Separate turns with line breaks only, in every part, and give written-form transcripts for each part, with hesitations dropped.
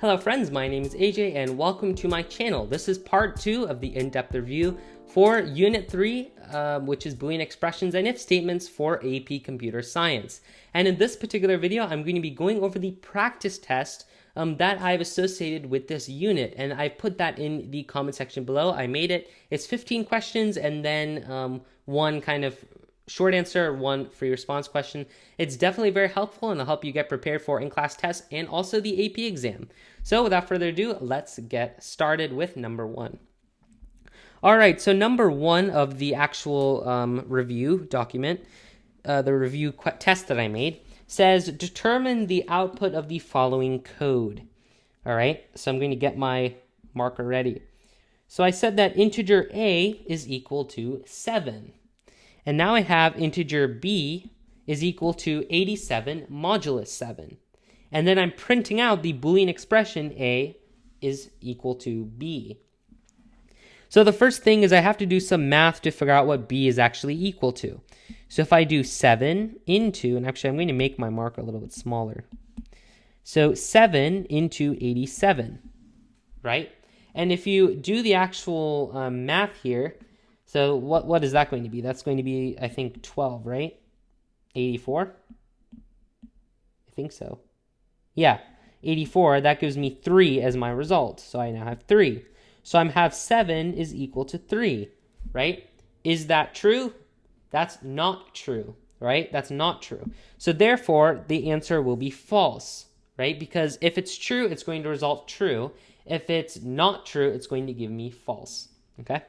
Hello friends, my name is AJ and welcome to my channel. This is part 2 of the in-depth review for Unit 3, which is Boolean expressions and if statements for AP Computer Science. And in this particular video, I'm going to be going over the practice test that I've associated with this unit. And I put that in the comment section below. I made it. It's 15 questions and then one kind of short answer, one free response question. It's definitely very helpful and it'll help you get prepared for in-class tests and also the AP exam. So without further ado, let's get started with number 1. All right, so number 1 of the actual review document, the review test that I made, says determine the output of the following code. All right, so I'm going to get my marker ready. So I said that integer a is equal to 7. And now I have integer b is equal to 87 modulus 7. And then I'm printing out the Boolean expression a is equal to b. So the first thing is I have to do some math to figure out what b is actually equal to. So if I do 7 into, and actually I'm going to make my marker a little bit smaller. So 7 into 87, right? And if you do the actual math here, so what is that going to be? That's going to be, I think, 12, right? 84? I think so. Yeah, 84, that gives me 3 as my result. So I now have 3. So I have 7 is equal to 3, right? Is that true? That's not true, right? That's not true. So therefore, the answer will be false, right? Because if it's true, it's going to result true. If it's not true, it's going to give me false, okay?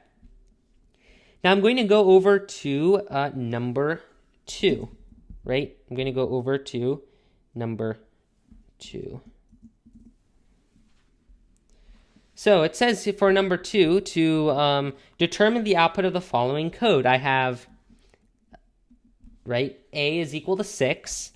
Now I'm going to go over to number 2, right? I'm going to go over to number 2. So it says for number 2 to determine the output of the following code. I have, right, a is equal to 6,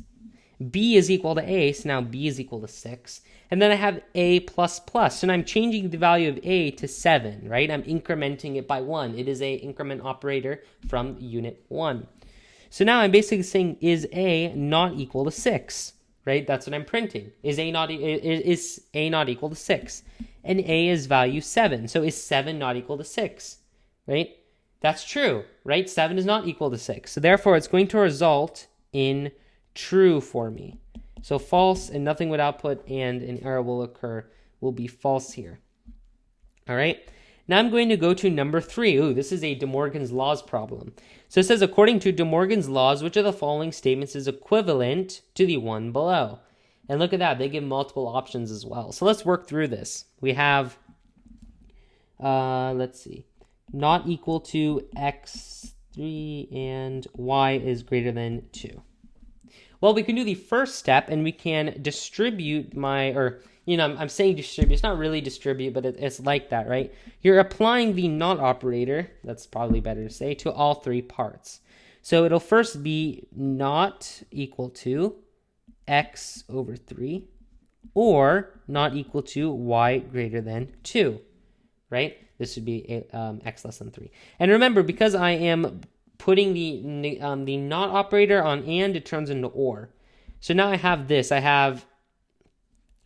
b is equal to a, so now b is equal to 6. And then I have a plus plus, and I'm changing the value of a to 7, right? I'm incrementing it by 1. It is a increment operator from unit 1. So now I'm basically saying, is a not equal to 6, right? That's what I'm printing. Is a not equal to 6? And a is value 7. So is 7 not equal to 6, right? That's true, right? 7 is not equal to 6. So therefore, it's going to result in true for me. So false and nothing would output and an error will occur, will be false here. All right. Now I'm going to go to number 3. Ooh, this is a De Morgan's laws problem. So it says, according to De Morgan's laws, which of the following statements is equivalent to the one below? And look at that. They give multiple options as well. So let's work through this. We have, let's see, not equal to x3 and y is greater than 2. Well, we can do the first step and we can distribute I'm saying distribute. It's not really distribute, but it's like that, right? You're applying the not operator, that's probably better to say, to all 3 parts. So it'll first be not equal to x over 3 or not equal to y greater than 2, right? This would be x less than 3. And remember, because I am putting the not operator on and, it turns into or. So now I have this. I have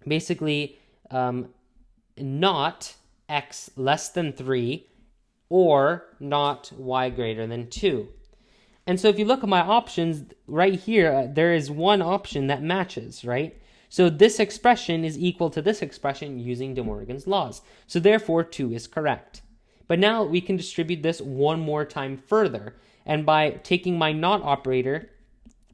basically not x less than 3 or not y greater than 2. And so if you look at my options right here, there is one option that matches, right? So this expression is equal to this expression using De Morgan's laws. So therefore, 2 is correct. But now we can distribute this one more time further. And by taking my not operator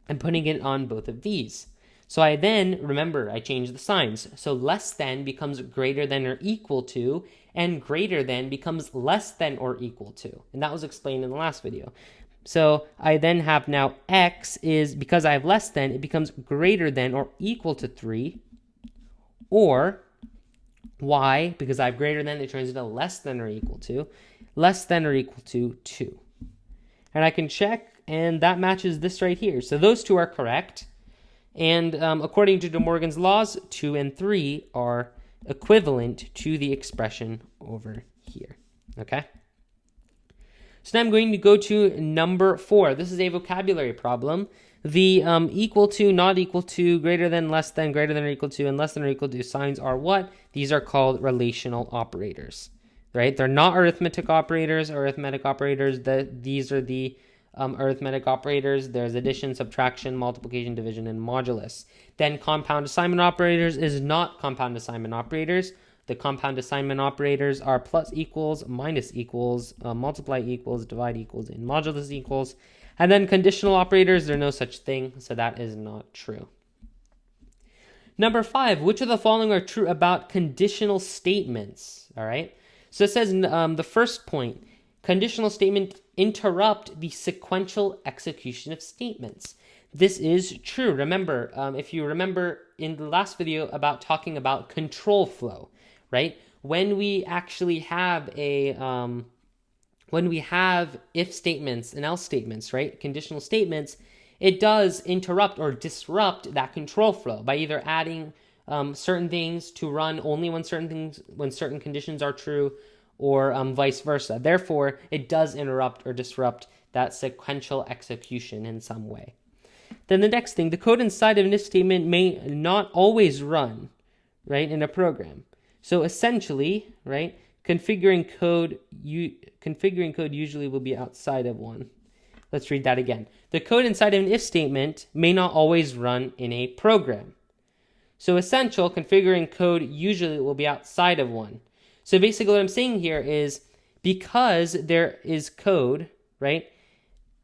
and putting it on both of these. So I then, remember, I changed the signs. So less than becomes greater than or equal to, and greater than becomes less than or equal to. And that was explained in the last video. So I then have now x is, because I have less than, it becomes greater than or equal to 3. Or y, because I have greater than, it turns into less than or equal to 2. And I can check, and that matches this right here. So those 2 are correct. And according to De Morgan's laws, 2 and 3 are equivalent to the expression over here. Okay? So now I'm going to go to number 4. This is a vocabulary problem. The equal to, not equal to, greater than, less than, greater than or equal to, and less than or equal to signs are what? These are called relational operators, right? They're not arithmetic operators. These are the arithmetic operators. There's addition, subtraction, multiplication, division, and modulus. Then compound assignment operators is not compound assignment operators. The compound assignment operators are plus equals, minus equals, multiply equals, divide equals, and modulus equals. And then conditional operators, there's no such thing, so that is not true. Number 5, which of the following are true about conditional statements? All right. So it says the first point, conditional statement interrupt the sequential execution of statements. This is true. Remember, if you remember in the last video about talking about control flow, right? When we actually have when we have if statements and else statements, right? Conditional statements, it does interrupt or disrupt that control flow by either adding certain things to run only when certain conditions are true, or vice versa. Therefore, it does interrupt or disrupt that sequential execution in some way. Then the next thing, the code inside of an if statement may not always run, right, in a program. So essentially, right, configuring code usually will be outside of one. Let's read that again. The code inside of an if statement may not always run in a program. So essential, configuring code usually will be outside of one. So basically what I'm saying here is because there is code, right?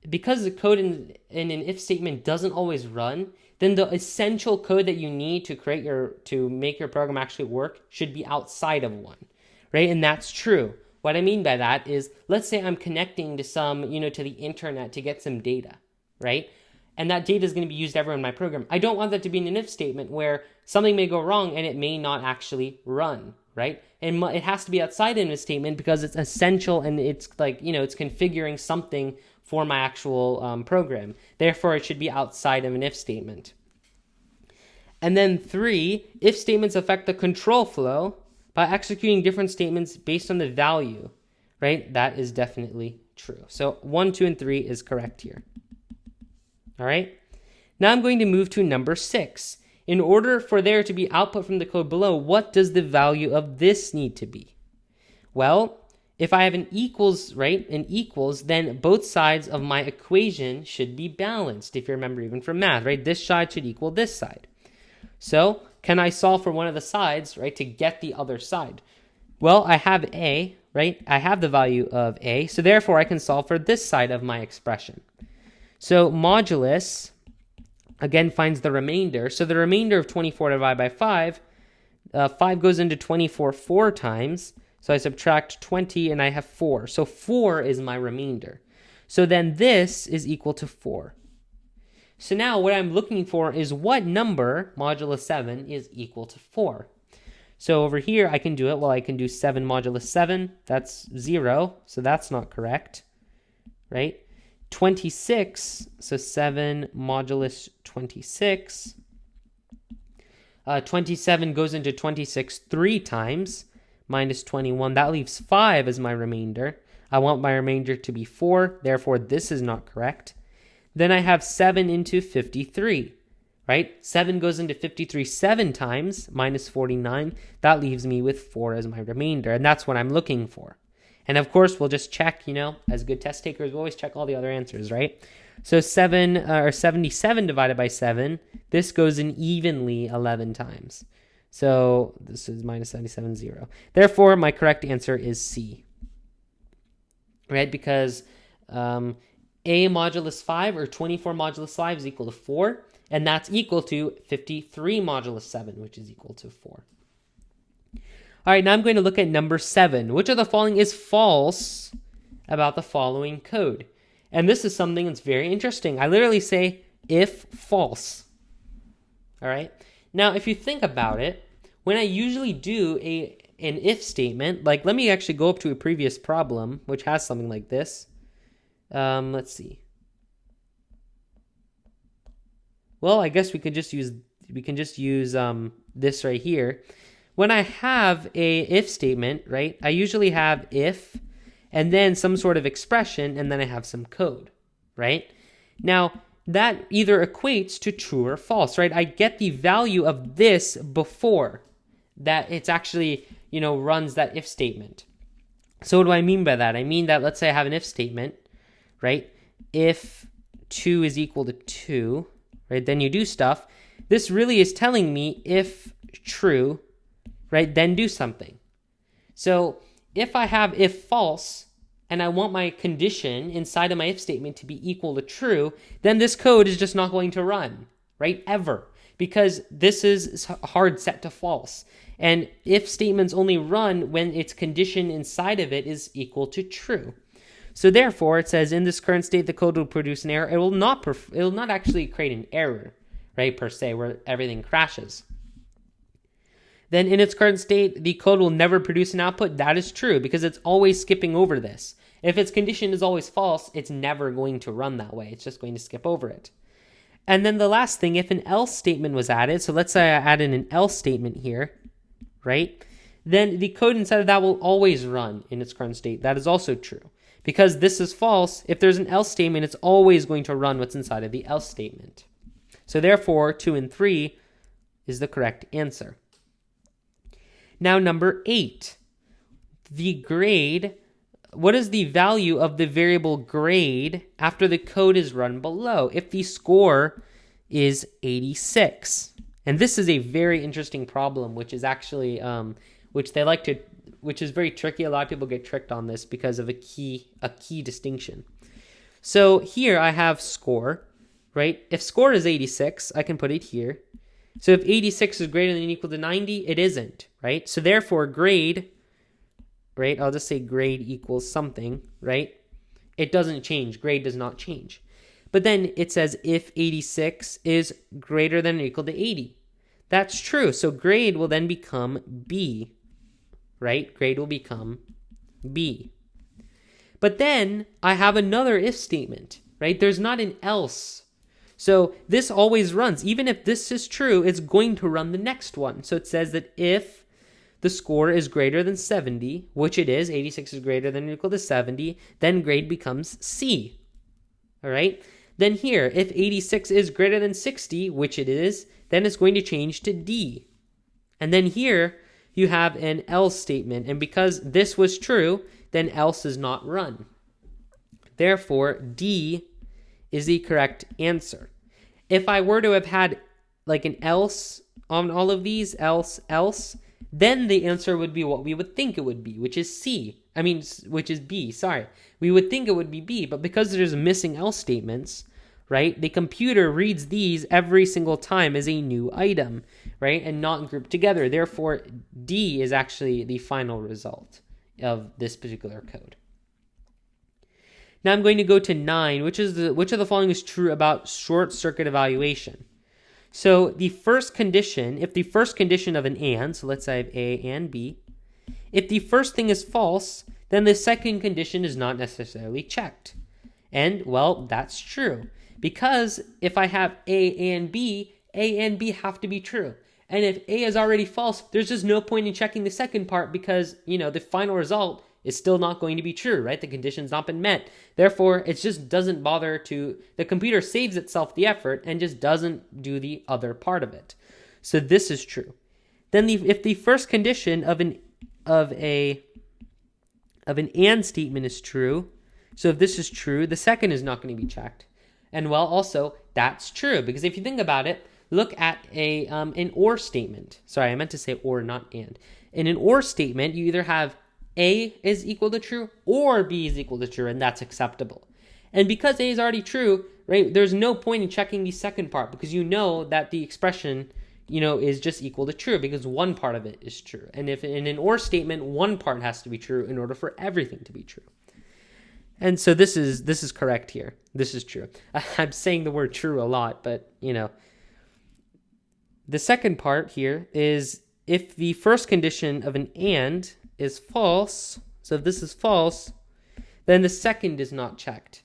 Because the code in an if statement doesn't always run, then the essential code that you need to make your program actually work should be outside of one, right? And that's true. What I mean by that is, let's say I'm connecting to to the internet to get some data, right? And that data is going to be used everywhere in my program. I don't want that to be in an if statement where something may go wrong and it may not actually run, right? And it has to be outside in a statement because it's essential and it's it's configuring something for my actual program. Therefore, it should be outside of an if statement. And then 3, if statements affect the control flow by executing different statements based on the value, right? That is definitely true. So 1, 2, and 3 is correct here. All right. Now I'm going to move to number 6. In order for there to be output from the code below, what does the value of this need to be? Well, if I have an equals, right, then both sides of my equation should be balanced. If you remember even from math, right, this side should equal this side. So can I solve for one of the sides, right, to get the other side? Well, I have a, right, I have the value of a, so therefore I can solve for this side of my expression. So modulus, again, finds the remainder. So the remainder of 24 divided by 5, 5 goes into 24 4 times. So I subtract 20 and I have 4. So 4 is my remainder. So then this is equal to 4. So now what I'm looking for is what number, modulus 7, is equal to 4. So over here I can do it. Well, I can do 7 modulus 7. That's 0. So that's not correct, right? 26, so 7 modulus 26. 27 goes into 26 3 times, minus 21. That leaves 5 as my remainder. I want my remainder to be 4, therefore this is not correct. Then I have 7 into 53, right? 7 goes into 53 7 times, minus 49. That leaves me with 4 as my remainder, and that's what I'm looking for. And of course, we'll just check, as good test takers, we always check all the other answers, right? So 77 divided by 7, this goes in evenly 11 times. So this is minus 77, 0. Therefore, my correct answer is C, right? Because A modulus 5 or 24 modulus 5 is equal to 4, and that's equal to 53 modulus 7, which is equal to 4. All right, now I'm going to look at number 7. Which of the following is false about the following code? And this is something that's very interesting. I literally say if false. All right. Now, if you think about it, when I usually do an if statement, like let me actually go up to a previous problem, which has something like this. Let's see. Well, I guess we can just use this right here. When I have a if statement, right, I usually have if and then some sort of expression and then I have some code, right? Now, that either equates to true or false, right? I get the value of this before that it's actually, runs that if statement. So what do I mean by that? I mean that, let's say I have an if statement, right? If 2 is equal to 2, right? Then you do stuff. This really is telling me if true, right? Then do something. So if I have if false, and I want my condition inside of my if statement to be equal to true, then this code is just not going to run, right? Ever. Because this is hard set to false. And if statements only run when its condition inside of it is equal to true. So therefore, it says in this current state, the code will produce an error. It will not actually create an error, right, per se, where everything crashes. Then in its current state, the code will never produce an output. That is true because it's always skipping over this. If its condition is always false, it's never going to run that way. It's just going to skip over it. And then the last thing, if an else statement was added, so let's say I added an else statement here, right? Then the code inside of that will always run in its current state. That is also true. Because this is false, if there's an else statement, it's always going to run what's inside of the else statement. So therefore, 2 and 3 is the correct answer. Now, number 8, the grade. What is the value of the variable grade after the code is run below if the score is 86? And this is a very interesting problem, which is actually, which is very tricky. A lot of people get tricked on this because of a key distinction. So here I have score, right? If score is 86, I can put it here. So if 86 is greater than or equal to 90, it isn't, right? So therefore grade, right? I'll just say grade equals something, right? It doesn't change. Grade does not change. But then it says if 86 is greater than or equal to 80. That's true. So grade will then become B, right? Grade will become B. But then I have another if statement, right? There's not an else. So this always runs. Even if this is true, it's going to run the next one. So it says that if the score is greater than 70, which it is, 86 is greater than or equal to 70, then grade becomes C. All right? Then here, if 86 is greater than 60, which it is, then it's going to change to D. And then here, you have an else statement. And because this was true, then else is not run. Therefore, D is the correct answer. If I were to have had like an else on all of these, else, then the answer would be what we would think it would be, which is which is B, sorry. We would think it would be B, but because there's missing else statements, right, the computer reads these every single time as a new item, right, and not grouped together. Therefore, D is actually the final result of this particular code. Now I'm going to go to 9, which of the following is true about short circuit evaluation. So the first condition, if the first condition of an and, so let's say I have A and B, if the first thing is false, then the second condition is not necessarily checked. And, well, that's true. Because if I have A and B have to be true. And if A is already false, there's just no point in checking the second part because, the final result is still not going to be true, right? The condition's not been met. Therefore, it just doesn't bother the computer saves itself the effort and just doesn't do the other part of it. So this is true. Then if the first condition of an and statement is true, so if this is true, the second is not going to be checked. And well, also, that's true, because if you think about it, look at an or statement. Sorry, I meant to say or, not and. In an or statement, you either have A is equal to true or B is equal to true, and that's acceptable. And because A is already true, right, there's no point in checking the second part because you know that the expression, is just equal to true because one part of it is true. And if in an or statement, one part has to be true in order for everything to be true. And so this is correct here. This is true. I'm saying the word true a lot, but, the second part here is if the first condition of an and is false, so if this is false, then the second is not checked.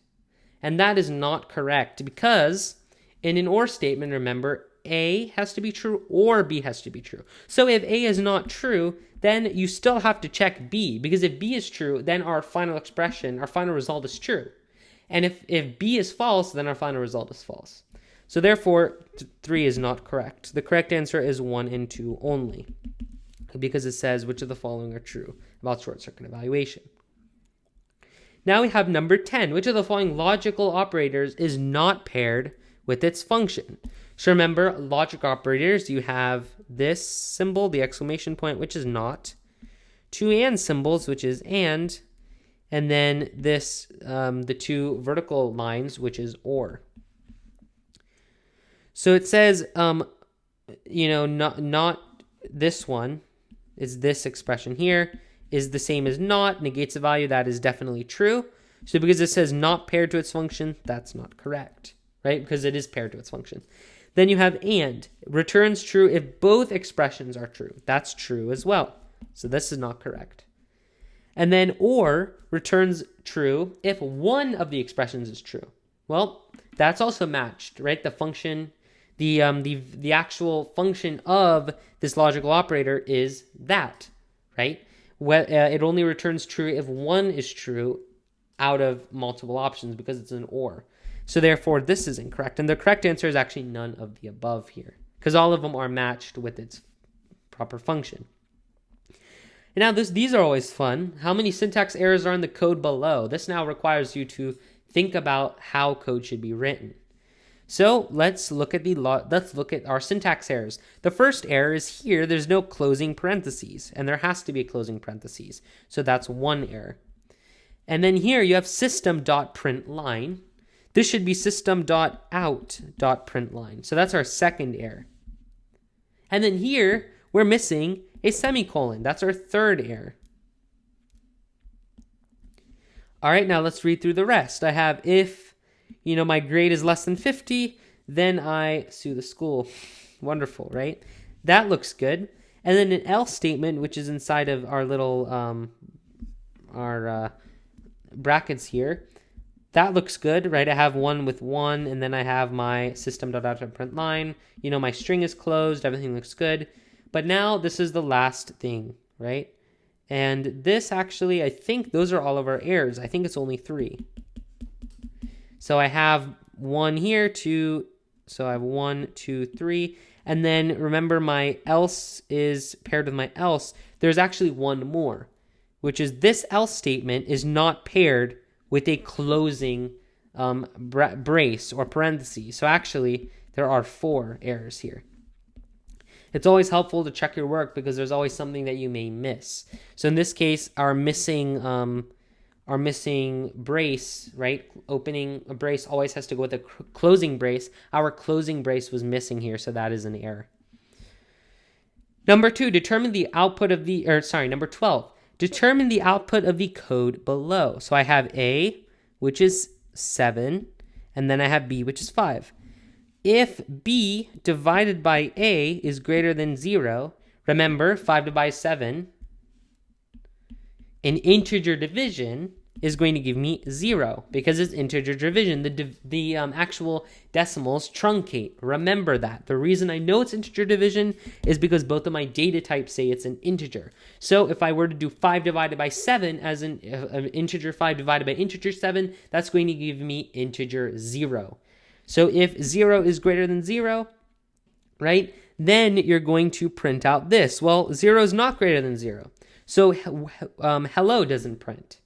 And that is not correct because in an or statement, remember, A has to be true or B has to be true. So if A is not true, then you still have to check B because if B is true, then our final expression, our final result is true. And if B is false, then our final result is false. So therefore, 3 is not correct. The correct answer is 1 and 2 only, because it says which of the following are true about short circuit evaluation. Now we have number 10. Which of the following logical operators is not paired with its function? So remember, logic operators, you have this symbol, the exclamation point, which is not, two and symbols, which is and then this, the two vertical lines, which is or. So it says, not this one is this expression here is the same as not, negates a value. That is definitely true. So because it says not paired to its function, that's not correct, right? Because it is paired to its function. Then you have and, returns true if both expressions are true. That's true as well. So this is not correct. And then or returns true if one of the expressions is true. Well, that's also matched, right? The function, the actual function of this logical operator is that, right? It only returns true if one is true out of multiple options because it's an or. So therefore, this is incorrect. And the correct answer is actually none of the above here, because all of them are matched with its proper function. And now these are always fun. How many syntax errors are in the code below? This now requires you to think about how code should be written. So let's look at our syntax errors. The first error is here. There's no closing parentheses, and there has to be a closing parentheses. So that's one error. And then here you have system.println. This should be system.out.println. So that's our second error. And then here we're missing a semicolon. That's our third error. All right, now let's read through the rest. I have if my grade is less than 50, then I sue the school. Wonderful, right? That looks good. And then an else statement, which is inside of our little brackets here. That looks good, right? I have one with one, and then I have my system.out.println. My string is closed. Everything looks good. But now this is the last thing, right? And this actually, I think those are all of our errors. I think it's only 3. So I have one here, 2. So I have 1, 2, 3. And then remember my else is paired with my else. There's actually one more, which is this else statement is not paired with a closing brace or parentheses. So actually, there are 4 errors here. It's always helpful to check your work because there's always something that you may miss. So in this case, our missing brace, right? Opening a brace always has to go with a closing brace. Our closing brace was missing here, so that is an error. Number 2, determine the output of number 12. Determine the output of the code below. So I have A, which is 7, and then I have B, which is 5. If B divided by A is greater than 0, remember 5 divided by 7, an integer division is going to give me 0 because it's integer division. The actual decimals truncate. Remember that. The reason I know it's integer division is because both of my data types say it's an integer. So if I were to do 5 divided by 7 as an integer 5 divided by integer 7, that's going to give me integer 0. So if 0 is greater than 0, right, then you're going to print out this. Well, 0 is not greater than 0. So hello doesn't print.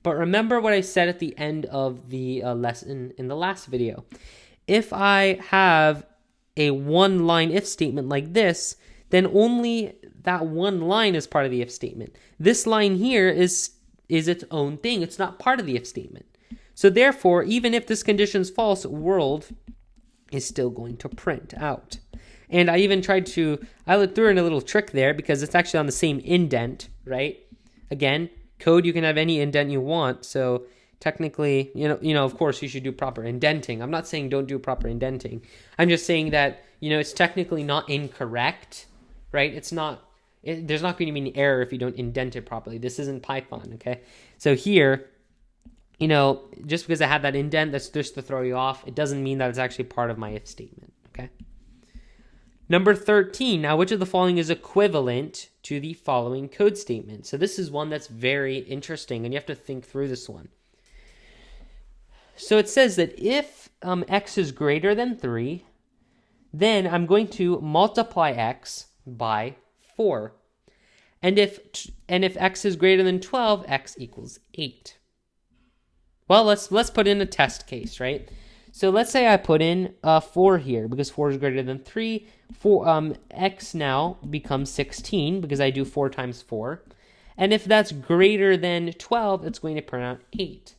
But remember what I said at the end of the lesson in the last video. If I have a one-line if statement like this, then only that one line is part of the if statement. This line here is its own thing. It's not part of the if statement. So therefore, even if this condition is false, world is still going to print out. And I even I threw in a little trick there because it's actually on the same indent, right? Again, code, you can have any indent you want. So technically, of course, you should do proper indenting. I'm not saying don't do proper indenting. I'm just saying that, it's technically not incorrect, right? There's not going to be an error if you don't indent it properly. This isn't Python, okay? So here, just because I have that indent, that's just to throw you off. It doesn't mean that it's actually part of my if statement, okay? Number 13, now which of the following is equivalent to the following code statement? So this is one that's very interesting, and you have to think through this one. So it says that if x is greater than 3, then I'm going to multiply x by 4. And if x is greater than 12, x equals 8. Well, let's put in a test case, right? So let's say I put in 4 here because 4 is greater than 3. X now becomes 16 because I do 4 times 4. And if that's greater than 12, it's going to print out 8.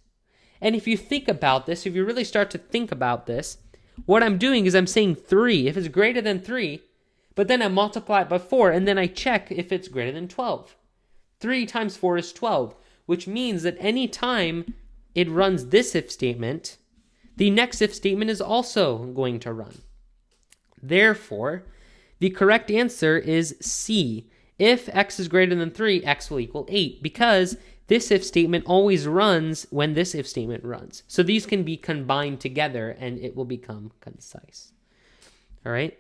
And if you think about this, if you really start to think about this, what I'm doing is I'm saying 3, if it's greater than 3, but then I multiply it by 4, and then I check if it's greater than 12. 3 times 4 is 12, which means that any time it runs this if statement, the next if statement is also going to run. Therefore, the correct answer is C. If x is greater than 3, x will equal 8, because this if statement always runs when this if statement runs. So these can be combined together and it will become concise. All right.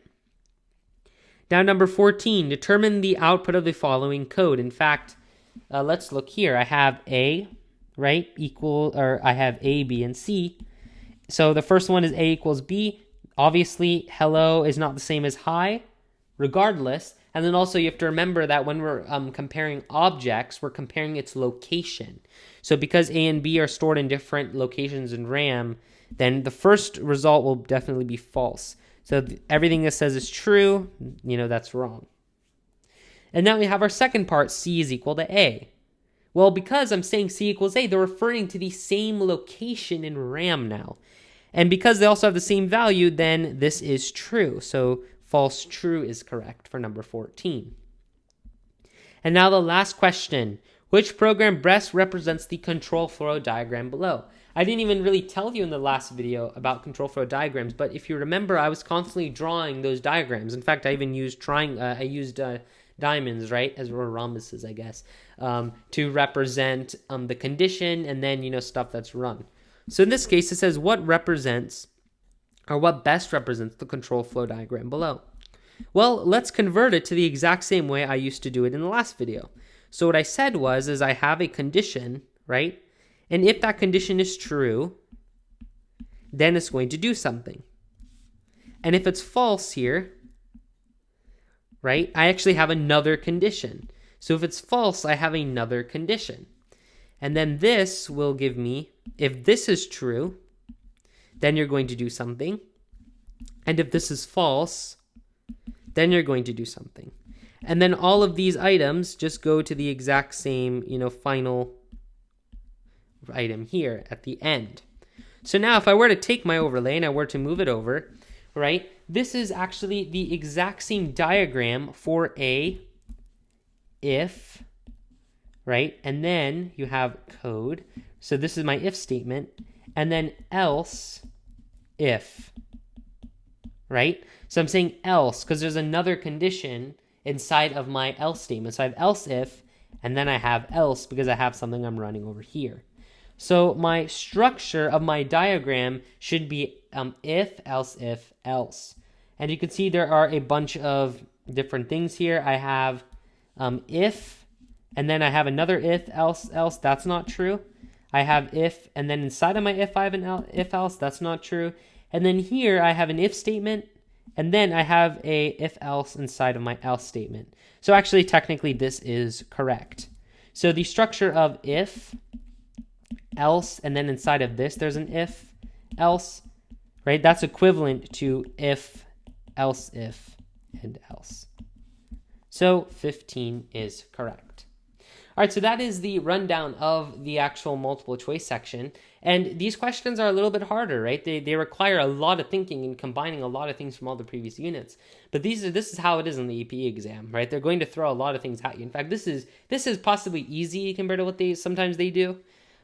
Now, number 14, determine the output of the following code. In fact, let's look here. I have A, right, I have A, B, and C. So the first one is A equals B. Obviously, hello is not the same as hi, regardless. And then also you have to remember that when we're comparing objects, we're comparing its location. So because A and B are stored in different locations in RAM, then the first result will definitely be false. So everything that says is true, that's wrong. And now we have our second part, C is equal to A. Well, because I'm saying C equals A, they're referring to the same location in RAM now. And because they also have the same value, then this is true. So false true is correct for number 14. And now the last question. Which program best represents the control flow diagram below? I didn't even really tell you in the last video about control flow diagrams, but if you remember, I was constantly drawing those diagrams. In fact, I even used diamonds, right, as or rhombuses, I guess, to represent the condition and then, stuff that's run. So in this case, it says what best represents the control flow diagram below. Well, let's convert it to the exact same way I used to do it in the last video. So what I said is I have a condition, right? And if that condition is true, then it's going to do something. And if it's false here, right, I actually have another condition. So if it's false, I have another condition. And then this will give me, if this is true, then you're going to do something. And if this is false, then you're going to do something. And then all of these items just go to the exact same, final item here at the end. So now if I were to take my overlay and I were to move it over, right, this is actually the exact same diagram for a if, right? And then you have code. So this is my if statement. And then else if, right? So I'm saying else because there's another condition inside of my else statement. So I have else if, and then I have else because I have something I'm running over here. So my structure of my diagram should be if, else, if, else. And you can see there are a bunch of different things here. I have if, and then I have another if, else, else. That's not true. I have if, and then inside of my if I have an if, else. That's not true. And then here I have an if statement, and then I have a if, else inside of my else statement. So actually, technically, this is correct. So the structure of if, else, and then inside of this, there's an if, else, right? That's equivalent to if, else, if, and else. So 15 is correct. All right, so that is the rundown of the actual multiple choice section. And these questions are a little bit harder, right? They require a lot of thinking and combining a lot of things from all the previous units. But this is how it is in the AP exam, right? They're going to throw a lot of things at you. In fact, this is possibly easy compared to what sometimes they do.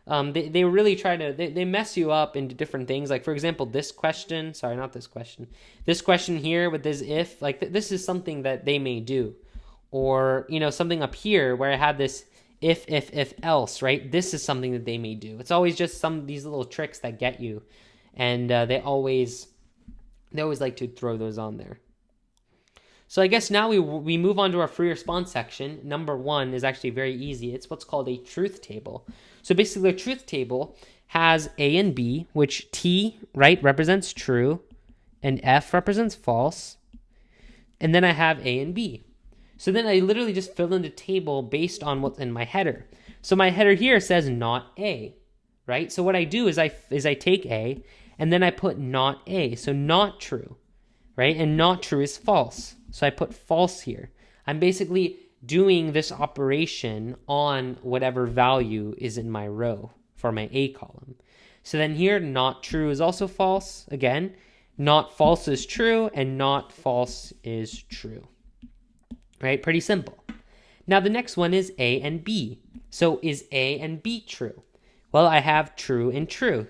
They really try to, they mess you up into different things. Like, for example, this question here with this if, like this is something that they may do. Or, something up here where I had this if else, right? This is something that they may do. It's always just these little tricks that get you. And they always like to throw those on there. So I guess now we move on to our free response section. Number 1 is actually very easy. It's what's called a truth table. So basically a truth table has A and B, which T, right, represents true, and F represents false. And then I have A and B. So then I literally just fill in the table based on what's in my header. So my header here says not A, right? So what I do is I take A, and then I put not A, so not true, right? And not true is false. So I put false here. I'm basically doing this operation on whatever value is in my row for my A column. So then here, not true is also false. Again, not false is true, and not false is true. Right? Pretty simple. Now the next one is A and B. So is A and B true? Well, I have true and true.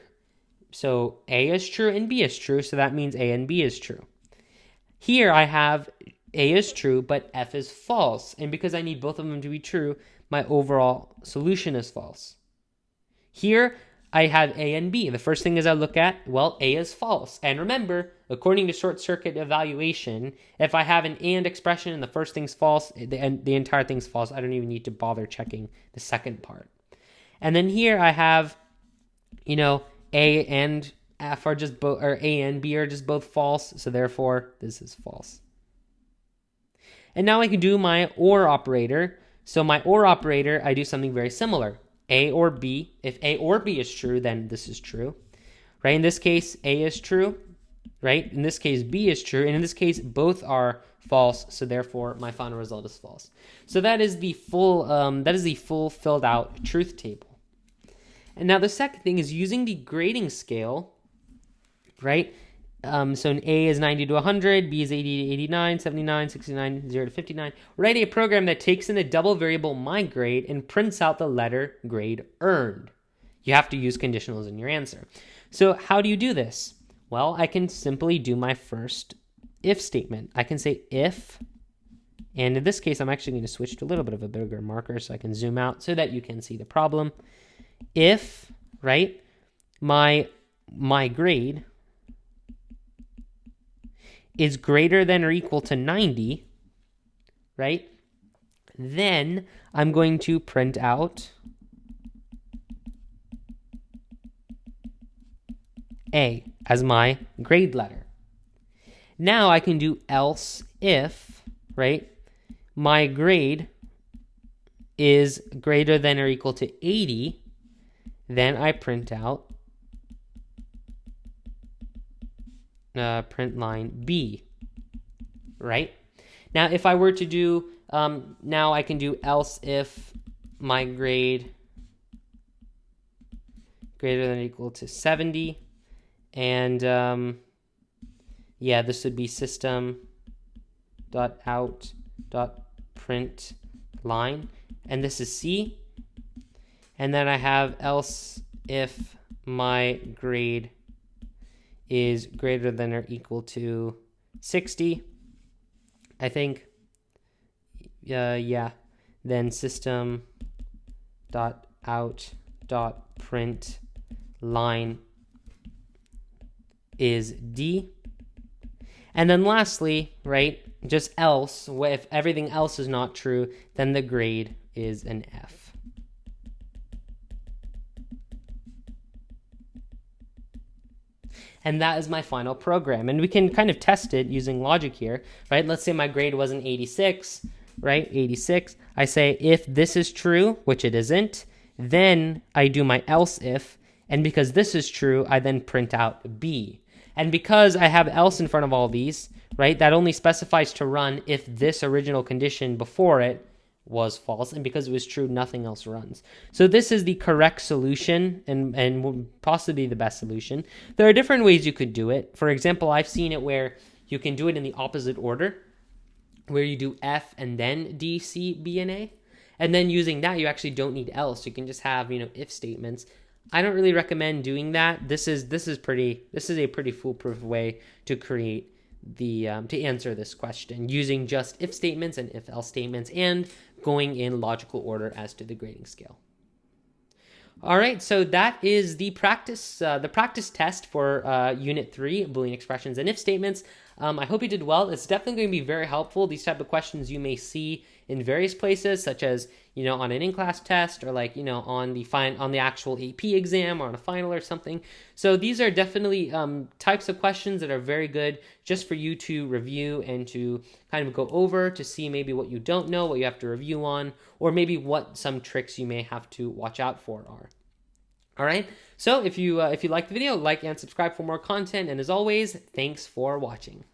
So A is true and B is true, so that means A and B is true. Here I have A is true, but F is false. And because I need both of them to be true, my overall solution is false. Here I have A and B. The first thing is I look at, well, A is false. And remember, according to short circuit evaluation, if I have an and expression and the first thing's false, the entire thing's false. I don't even need to bother checking the second part. And then here I have, A and F are just both, or A and B are just both false. So therefore, this is false. And now I can do my OR operator. So my OR operator, I do something very similar. A or B. If A or B is true, then this is true, right? In this case, A is true, right? In this case, B is true. And in this case, both are false. So therefore, my final result is false. So that is the full filled out truth table. And now the second thing is using the grading scale, right? So an A is 90 to 100, B is 80 to 89, 79, 69, 0 to 59. Write a program that takes in the double variable my grade and prints out the letter grade earned. You have to use conditionals in your answer. So how do you do this? Well, I can simply do my first if statement. I can say if, and in this case, I'm actually going to switch to a little bit of a bigger marker so I can zoom out so that you can see the problem. If, right, my grade is greater than or equal to 90, right? Then I'm going to print out A as my grade letter. Now I can do else if, right? My grade is greater than or equal to 80, then I print out print line B, right? Now, if I were to do, now I can do else if my grade greater than or equal to 70, and this would be system.out.print line, and this is C, and then I have else if my grade is greater than or equal to 60, I think, then system.out.print line is D. And then lastly, right, just else, if everything else is not true, then the grade is an F. And that is my final program. And we can kind of test it using logic here, right? Let's say my grade was an 86, right? 86. I say if this is true, which it isn't, then I do my else if, and because this is true, I then print out B. And because I have else in front of all these, right, that only specifies to run if this original condition before it was false, and because it was true, nothing else runs. So this is the correct solution and possibly the best solution. There are different ways you could do it. For example, I've seen it where you can do it in the opposite order, where you do F and then D, C, B, and A. And then using that, you actually don't need else. You can just have, if statements. I don't really recommend doing that. This is a pretty foolproof way to create to answer this question using just if statements and if else statements and going in logical order as to the grading scale. All right, so that is the practice test for Unit 3, Boolean expressions and if statements. I hope you did well. It's definitely going to be very helpful. These type of questions you may see in various places, such as, on an in-class test, or like, on the actual AP exam, or on a final or something. So these are definitely types of questions that are very good just for you to review and to kind of go over to see maybe what you don't know, what you have to review on, or maybe what some tricks you may have to watch out for are. All right. So if you like the video, like and subscribe for more content. And as always, thanks for watching.